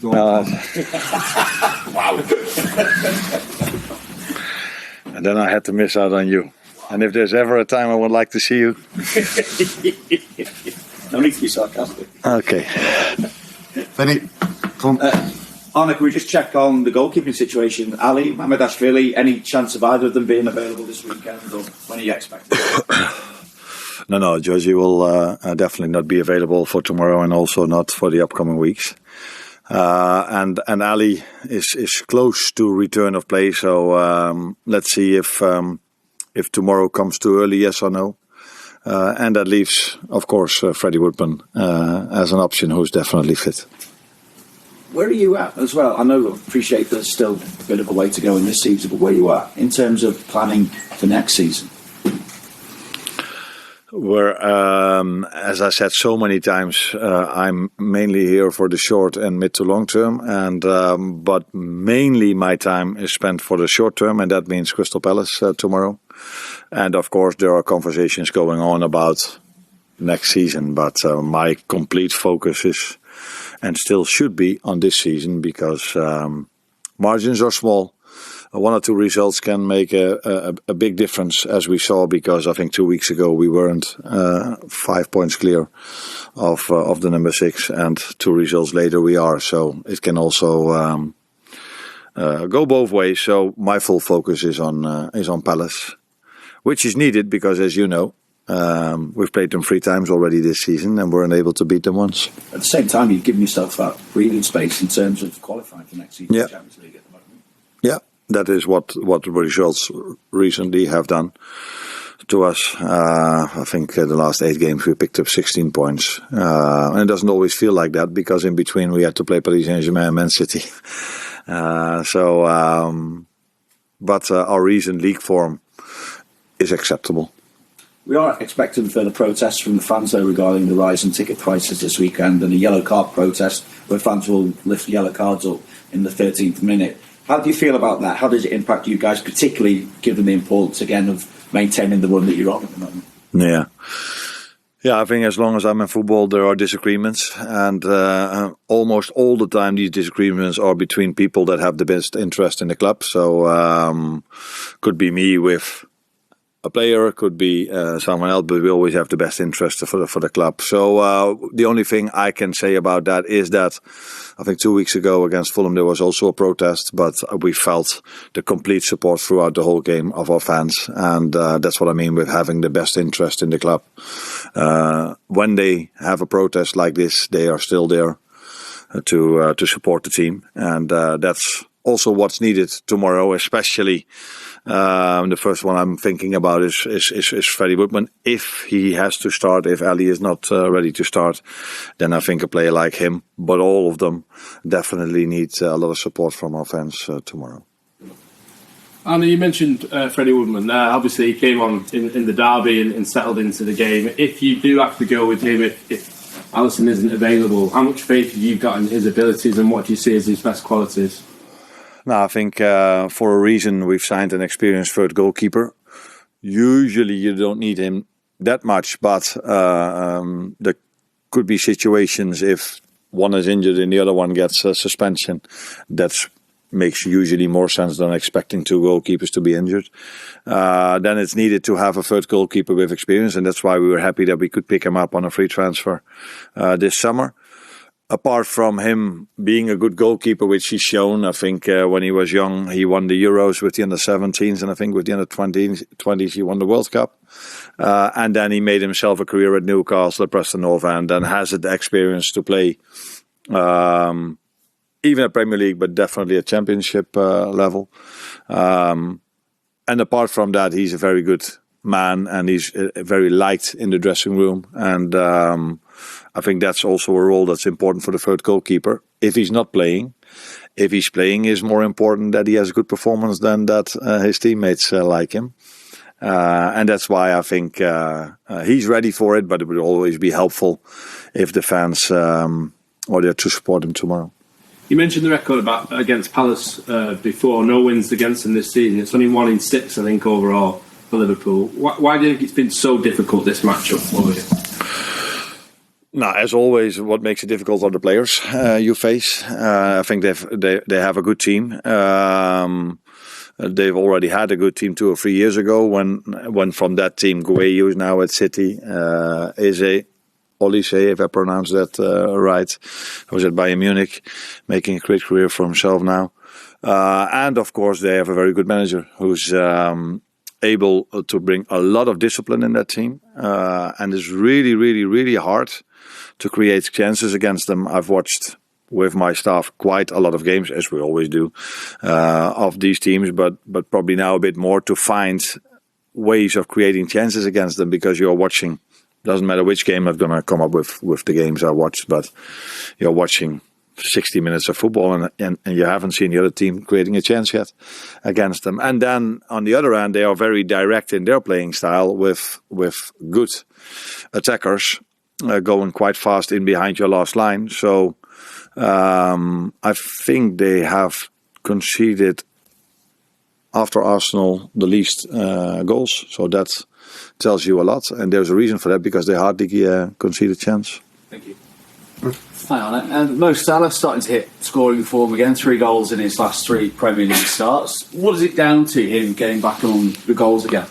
Wow. And then I had to miss out on you. And if there's ever a time I would like to see you... No need to be sarcastic. Okay. Benny, Arne, can we just check on the goalkeeping situation? Ali, Mamardashvili, any chance of either of them being available this weekend, or when are you expecting? No, Giorgi will definitely not be available for tomorrow and also not for the upcoming weeks. And Ali is close to return of play, so let's see if tomorrow comes too early, yes or no. And that leaves, of course, Freddie Woodman as an option who's definitely fit. Where are you at as well? I appreciate there's still a bit of a way to go in this season, but where are you at in terms of planning for next season? Where, as I said so many times, I'm mainly here for the short and mid to long term, and but mainly my time is spent for the short term, and that means Crystal Palace tomorrow. And of course, there are conversations going on about next season, but my complete focus is, and still should be, on this season, because margins are small. One or two results can make a big difference, as we saw, because I think 2 weeks ago we weren't 5 points clear of the number 6, and 2 results later we are. So it can also go both ways. So my full focus is on Palace, which is needed because, as you know, we've played them 3 times already this season and weren't able to beat them once. At the same time, you've given yourself that breathing space in terms of qualifying for next season's Champions League at the moment. Yeah. That is what the results recently have done to us. I think the last 8 games we picked up 16 points. And it doesn't always feel like that because in between we had to play Paris Saint-Germain and Man City. But our recent league form is acceptable. We are expecting further protests from the fans though regarding the rise in ticket prices this weekend, and a yellow card protest where fans will lift yellow cards up in the 13th minute. How do you feel about that? How does it impact you guys, particularly given the importance, again, of maintaining the run that you're on at the moment? Yeah, I think as long as I'm in football, there are disagreements. And almost all the time, these disagreements are between people that have the best interest in the club. So could be me with a player, could be someone else, but we always have the best interest for the club. So the only thing I can say about that is that I think 2 weeks ago against Fulham there was also a protest, but we felt the complete support throughout the whole game of our fans, and that's what I mean with having the best interest in the club. When they have a protest like this, they are still there to support the team, and that's also what's needed tomorrow, especially. The first one I'm thinking about is Freddie Woodman. If he has to start, if Ali is not ready to start, then I think a player like him, but all of them definitely need a lot of support from our fans tomorrow. Arne, you mentioned Freddie Woodman. Obviously, he came on in the derby and settled into the game. If you do have to go with him, if Alisson isn't available, how much faith have you got in his abilities and what do you see as his best qualities? No, I think for a reason we've signed an experienced third goalkeeper. Usually you don't need him that much, but there could be situations if one is injured and the other one gets a suspension. That makes usually more sense than expecting 2 goalkeepers to be injured. Then it's needed to have a third goalkeeper with experience, and that's why we were happy that we could pick him up on a free transfer this summer. Apart from him being a good goalkeeper, which he's shown, I think when he was young, he won the Euros with the under-17s, and I think with the under-20s, he won the World Cup. And then he made himself a career at Newcastle, at Preston North End, and has the experience to play even at Premier League, but definitely at Championship level. And apart from that, he's a very good man, and he's very liked in the dressing room, and I think that's also a role that's important for the third goalkeeper. If he's not playing, if he's playing, is more important that he has a good performance than that his teammates like him. And that's why I think he's ready for it, but it would always be helpful if the fans are there to support him tomorrow. You mentioned the record against Palace before. No wins against them this season. It's only 1 in 6, I think, overall for Liverpool. Why do you think it's been so difficult, this matchup for you? No, as always, what makes it difficult are the players you face. I think they have a good team. They've already had a good team 2 or 3 years ago when from that team Gueye, who's now at City, Olise, if I pronounce that right, who's at Bayern Munich, making a great career for himself now. And of course, they have a very good manager who's able to bring a lot of discipline in that team. And it's really, really, really hard to create chances against them. I've watched with my staff quite a lot of games, as we always do, of these teams, but probably now a bit more to find ways of creating chances against them, because you're watching. Doesn't matter which game. I'm not going to come up with the games I watched, but you're watching 60 minutes of football and you haven't seen the other team creating a chance yet against them. And then on the other hand, they are very direct in their playing style with good attackers going quite fast in behind your last line. So I think they have conceded after Arsenal the least goals. So that tells you a lot, and there's a reason for that, because they hardly concede a chance. Thank you. Hi, Arne. And Mo Salah starting to hit scoring form again, 3 goals in his last 3 Premier League starts. What is it down to him getting back on the goals again?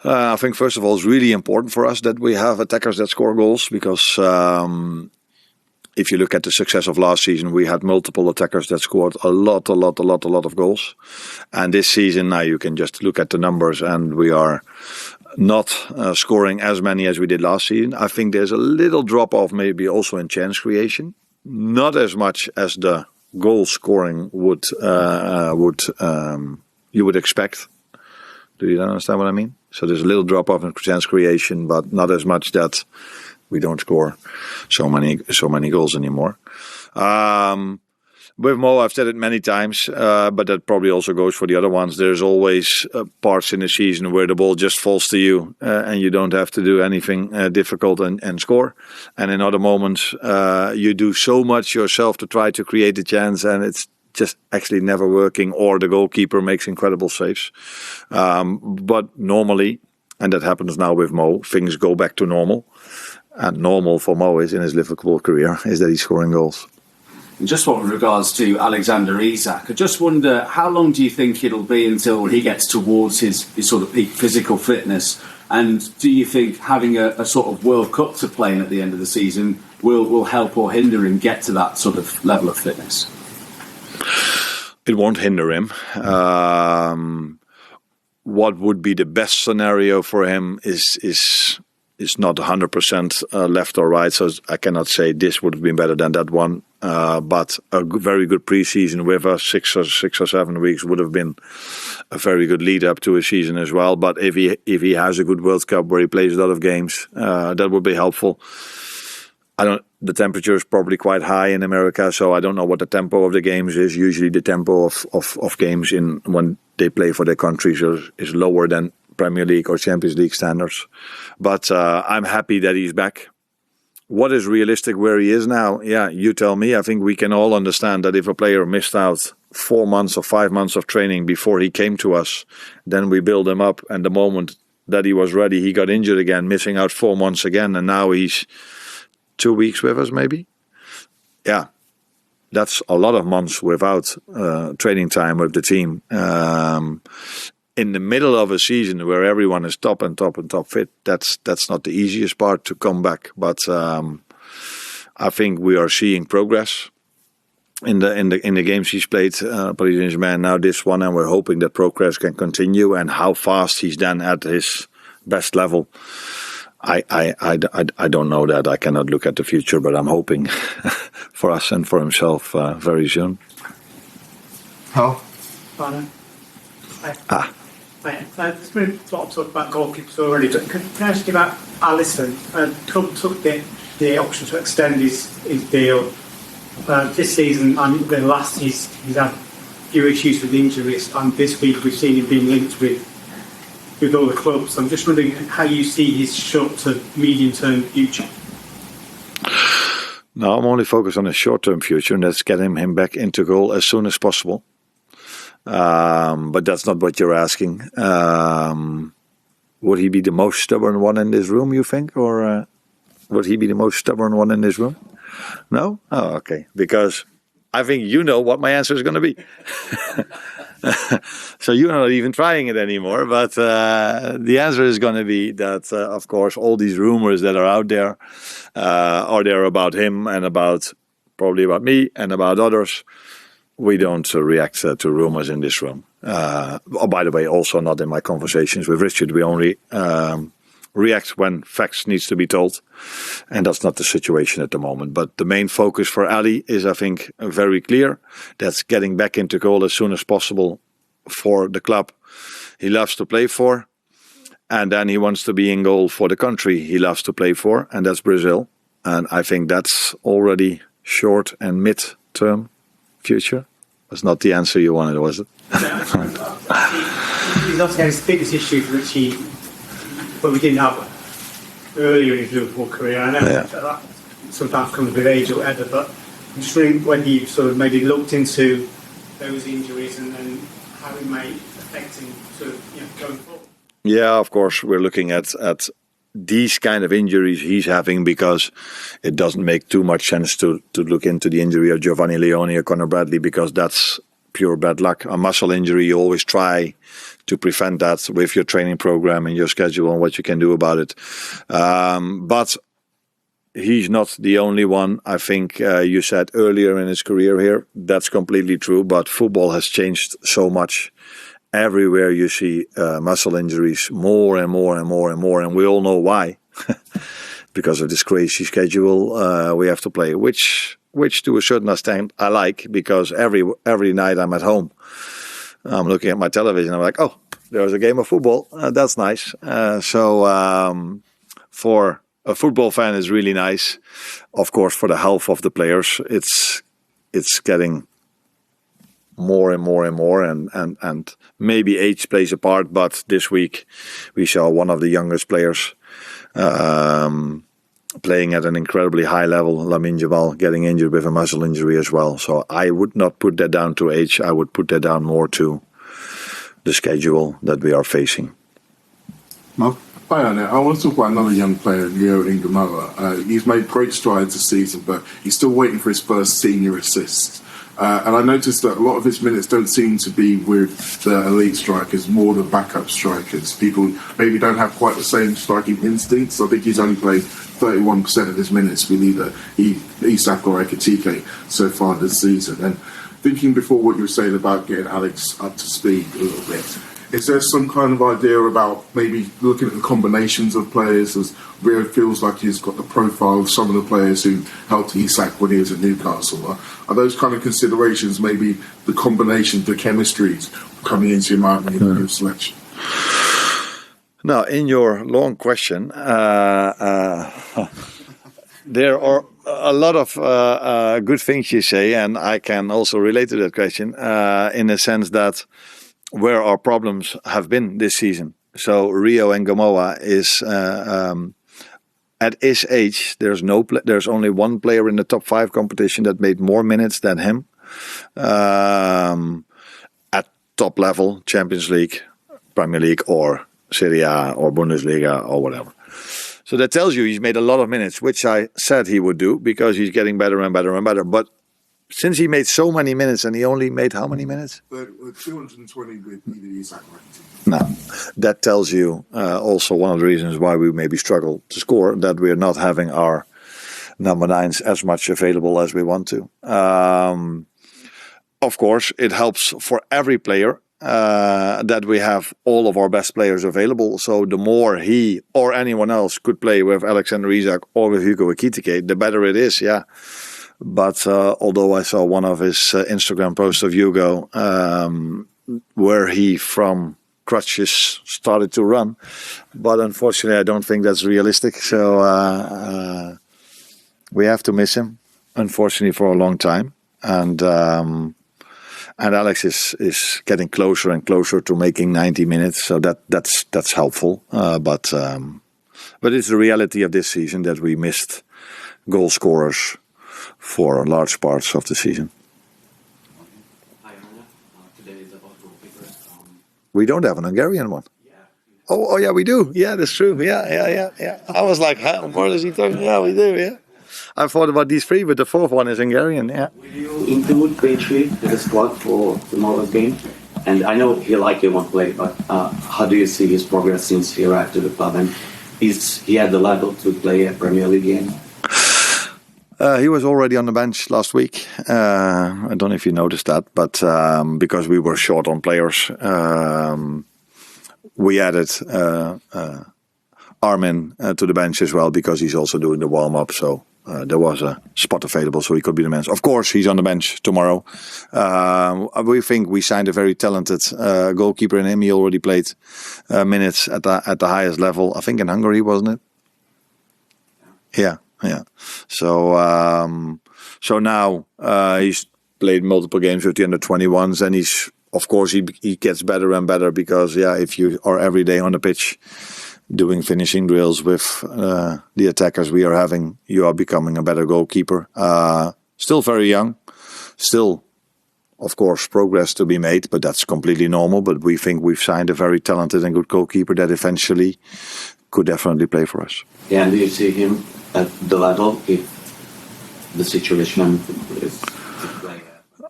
I think first of all it's really important for us that we have attackers that score goals, because if you look at the success of last season, we had multiple attackers that scored a lot of goals. And this season, now you can just look at the numbers, and we are not scoring as many as we did last season. I think there's a little drop off maybe also in chance creation, not as much as the goal scoring would you would expect. Do you understand what I mean? So there's a little drop off in chance creation, but not as much that we don't score so many goals anymore. With Mo, I've said it many times, but that probably also goes for the other ones. There's always parts in the season where the ball just falls to you and you don't have to do anything difficult and score. And in other moments, you do so much yourself to try to create a chance, and it's just actually never working, or the goalkeeper makes incredible saves. But normally, and that happens now with Mo, things go back to normal. And normal for Mo is in his Liverpool career is that he's scoring goals. And just what with regards to Alexander Isak, I just wonder, how long do you think it'll be until he gets towards his sort of peak physical fitness? And do you think having a sort of World Cup to play in at the end of the season will help or hinder him get to that sort of level of fitness? It won't hinder him. What would be the best scenario for him is not 100% left or right, so I cannot say this would have been better than that one. But a very good preseason with us, 6 or 7 weeks, would have been a very good lead up to a season as well. But if he has a good World Cup where he plays a lot of games, that would be helpful. The temperature is probably quite high in America, so I don't know what the tempo of the games is. Usually the tempo of games when they play for their countries is lower than Premier League or Champions League standards. But I'm happy that he's back. What is realistic where he is now? Yeah, you tell me. I think we can all understand that if a player missed out 4 months or 5 months of training before he came to us, then we build him up, and the moment that he was ready, he got injured again, missing out 4 months again, and now he's 2 weeks with us maybe. Yeah, that's a lot of months without training time with the team. In the middle of a season where everyone is top fit, that's not the easiest part to come back. But I think we are seeing progress in the games he's played. Paris Saint-Germain now this one, and we're hoping that progress can continue. And how fast he's done at his best level, I don't know that. I cannot look at the future, but I'm hoping for us and for himself very soon. How? There's been a lot of talk about goalkeepers already, but can I ask you about Alisson? Club took the option to extend his deal this season, and then last he's had a few issues with injuries, and this week we've seen him being linked with other clubs. I'm just wondering how you see his short to medium term future. No, I'm only focused on his short term future, and that's getting him back into goal as soon as possible. But that's not what you're asking. Would he be the most stubborn one in this room, you think? Or Would he be the most stubborn one in this room? No? Oh, okay. Because I think you know what my answer is going to be. So you're not even trying it anymore. But the answer is going to be that, of course, all these rumors that are out there are there about him and probably about me and about others. We don't react to rumors in this room. By the way, also not in my conversations with Richard. We only react when facts needs to be told. And that's not the situation at the moment. But the main focus for Ali is, I think, very clear. That's getting back into goal as soon as possible for the club he loves to play for. And then he wants to be in goal for the country he loves to play for. And that's Brazil. And I think that's already short and mid-term future. That's not the answer you wanted, was it? He's also had his biggest issue, which we didn't have earlier in his Liverpool career. I know that sometimes comes with age or whatever, but I'm just wondering when you sort of maybe looked into those injuries and how it may affect him sort of, going forward. Yeah, of course, we're looking at these kind of injuries he's having, because it doesn't make too much sense to look into the injury of Giovanni Leone or Conor Bradley, because that's pure bad luck. A muscle injury, you always try to prevent that with your training program and your schedule and what you can do about it. But he's not the only one. I think you said earlier in his career here, that's completely true, but football has changed so much. Everywhere you see muscle injuries, more and more and more and more, and we all know why. Because of this crazy schedule we have to play, which to a certain extent I like, because every night I'm at home, I'm looking at my television, I'm like, oh, there's a game of football, that's nice. So for a football fan, it's really nice. Of course, for the health of the players, it's getting more and more and more, and maybe age plays a part, but this week we saw one of the youngest players playing at an incredibly high level, Lamine Yamal, getting injured with a muscle injury as well. So I would not put that down to age, I would put that down more to the schedule that we are facing. Mark? Hi, Arne. I want to talk about another young player, Rio Ngumoha. He's made great strides this season, but he's still waiting for his first senior assist. And I noticed that a lot of his minutes don't seem to be with the elite strikers, more the backup strikers. People maybe don't have quite the same striking instincts. I think he's only played 31% of his minutes with either Isak or Ekitike so far this season. And thinking before what you were saying about getting Alex up to speed a little bit, is there some kind of idea about maybe looking at the combinations of players, as Rio feels like he's got the profile of some of the players who helped Isak when he was at Newcastle? Are those kind of considerations, maybe the combinations, the chemistries coming into your mind when you do selection? Now, in your long question, there are a lot of good things you say, and I can also relate to that question in the sense that where our problems have been this season. So Rio Ngumoha is at his age. There's only one player in the top 5 competition that made more minutes than him at top level, Champions League, Premier League, or Serie A, or Bundesliga, or whatever. So that tells you he's made a lot of minutes, which I said he would do, because he's getting better and better and better. But since he made so many minutes, and he only made how many minutes? 220 with either Isak or No, that tells you also one of the reasons why we maybe struggle to score, that we're not having our number 9s as much available as we want to. Of course, it helps for every player that we have all of our best players available. So the more he or anyone else could play with Alexander Isak or with Hugo Ekitike, the better it is, yeah. But although I saw one of his Instagram posts of Hugo where he from crutches started to run, but unfortunately I don't think that's realistic. So we have to miss him, unfortunately, for a long time. And Alex is getting closer and closer to making 90 minutes, so that's helpful. But it's the reality of this season that we missed goal scorers for large parts of the season. Hi, Arne. Today is about goalkeepers. We don't have an Hungarian one. Oh, yeah, we do. Yeah, that's true. Yeah. I was like, huh, what is he talking? Yeah, we do. Yeah. I thought about these three, but the fourth one is Hungarian. Yeah. Will you include Pecsi in the squad for tomorrow's game? And I know he won't play, but how do you see his progress since he arrived to the club? And is he at the level to play a Premier League game? He was already on the bench last week. I don't know if you noticed that, but because we were short on players, we added Armin to the bench as well because he's also doing the warm-up. So there was a spot available, so he could be the bench. Of course, he's on the bench tomorrow. We think we signed a very talented goalkeeper in him. He already played minutes at the highest level. I think in Hungary, wasn't it? Yeah. So now he's played multiple games with the under-21s, and he gets better and better because if you are every day on the pitch doing finishing drills with the attackers we are having, you are becoming a better goalkeeper. Still very young, still of course progress to be made, but that's completely normal. But we think we've signed a very talented and good goalkeeper that eventually could definitely play for us. Yeah, and do you see him at the level if the situation is to play?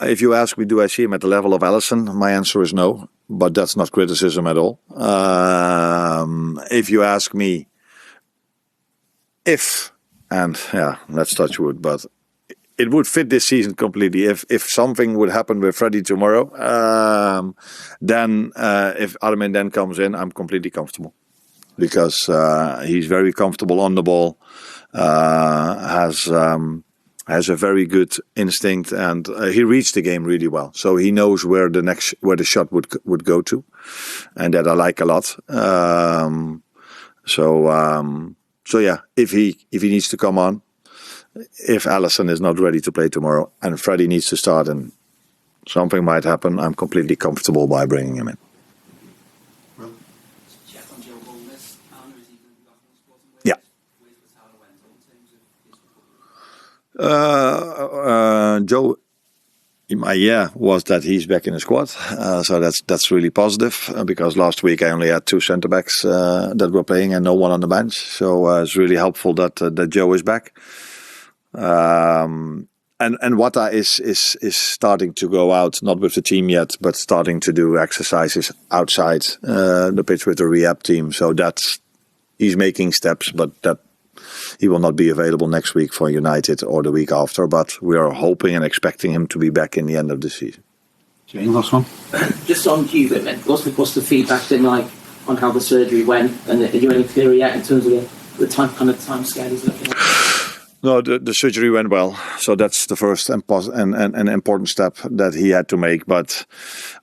If you ask me, do I see him at the level of Alisson? My answer is no, but that's not criticism at all. If you ask me let's touch wood, but it would fit this season completely. If something would happen with Freddie tomorrow, then if Armin then comes in, I'm completely comfortable. Because he's very comfortable on the ball, has a very good instinct, and he reads the game really well. So he knows where the shot would go to, and that I like a lot. So yeah, if he needs to come on, if Alisson is not ready to play tomorrow, and Freddie needs to start, and something might happen, I'm completely comfortable by bringing him in. Joe, my was that he's back in the squad, so that's really positive because last week I only had two centre backs that were playing and no one on the bench, so it's really helpful that Joe is back. And Wata is starting to go out, not with the team yet, but starting to do exercises outside the pitch with the rehab team. So he's making steps, but that. He will not be available next week for United or the week after, but we are hoping and expecting him to be back in the end of the season. Jane, last one. Just on you, then, what's the feedback been like on how the surgery went, and are you any clearer yet in terms of the time scale he's looking at? No, the surgery went well, so that's the first and important step that he had to make. But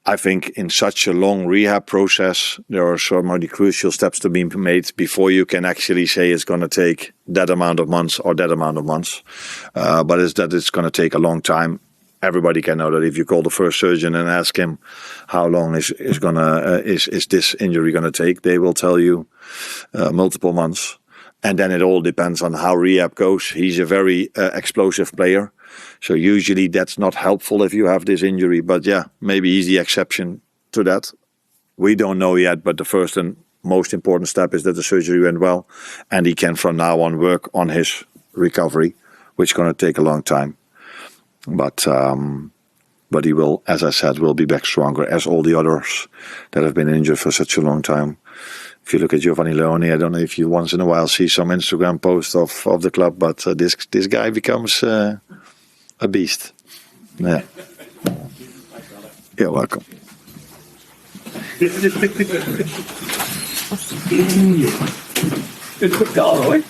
I think in such a long rehab process, there are so many crucial steps to be made before you can actually say it's going to take that amount of months or that amount of months. But it's going to take a long time. Everybody can know that if you call the first surgeon and ask him how long is this injury going to take, they will tell you multiple months. And then it all depends on how rehab goes. He's a very explosive player. So usually that's not helpful if you have this injury. But yeah, maybe he's the exception to that. We don't know yet. But the first and most important step is that the surgery went well. And he can from now on work on his recovery, which is going to take a long time. But he will, as I said, will be back stronger as all the others that have been injured for such a long time. If you look at Giovanni Leone, I don't know if you once in a while see some Instagram post of the club, but this guy becomes a beast. Yeah. You're welcome. Good quick goal, right?